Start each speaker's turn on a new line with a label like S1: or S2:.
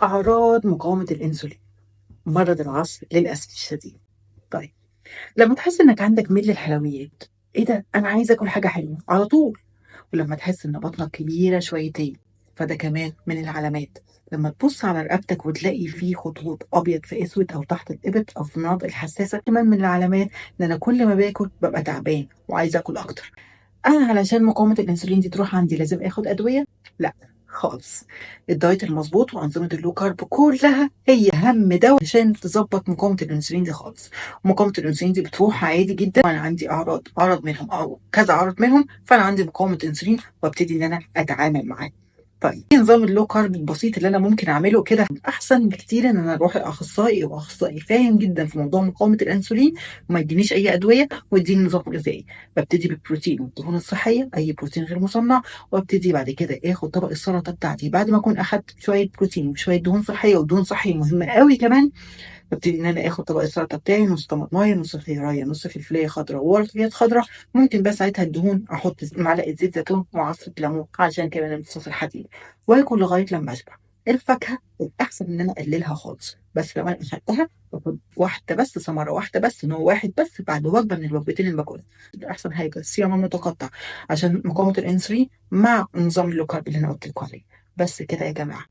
S1: أعراض مقاومة الأنسولين، مرض العصر للأسف الشديد. طيب، لما تحس إنك عندك ميل للحلويات، إيه ده؟ أنا عايزة آكل حاجة حلوة على طول. ولما تحس إن بطنك كبيرة شويتين، فده كمان من العلامات. لما تبص على رقبتك وتلاقي فيه خطوط أبيض في أسود أو تحت الإبط أو في المناطق الحساسة، كمان من العلامات إن أنا كل ما باكل ببقى تعبان وعايزة آكل أكتر. أنا علشان مقاومة الأنسولين دي تروح عندي لازم آخد أدوية؟ لأ خالص. الدايت المظبوط وأنظمة اللو كارب كلها هي أهم دواء عشان تظبط مقاومة الأنسولين دي خالص. مقاومة الأنسولين دي بتروح عادي جدا وأنا عندي عرض منهم أو كذا عرض منهم، فأنا عندي مقاومة أنسولين وابتدي إن أنا أتعامل معاه. طيب، إيه نظام اللو كارب البسيط اللي انا ممكن اعمله كده احسن بكتير ان انا اروح لاخصائي واخصائي فاهم جدا في موضوع مقاومه الانسولين وما يدينيش اي ادويه ويديني نظام غذائي. ببتدي بالبروتين والدهون الصحيه، اي بروتين غير مصنع، وابتدي بعد كده اخد طبق السلطه بتاعتي بعد ما اكون اخدت شويه بروتين وشويه دهون صحيه، ودهون صحيه مهمه قوي كمان. ببتدي ان انا اخد طبق السلطه بتاعي نص طماطمايه، نص خياريه، نص فلفلايه خضراء وورقيات خضراء. ممكن بقى ساعتها الدهون احط معلقه زيت زيتون وعصره ليمون عشان كمان امتصاص الحديد، واكل لغايه لما اشبع. الفاكهه الاحسن ان انا اقللها خالص، بس لو انا اخدتها باخد واحده بس، ثمره واحده بس، نوع واحد بس بعد وجبه من الوجبتين اللي باكلها. ده احسن حاجه، الصيام المتقطع عشان مقاومه الانسولين مع نظام اللو كارب اللي انا قلت لكم عليه. بس كده يا جماعه.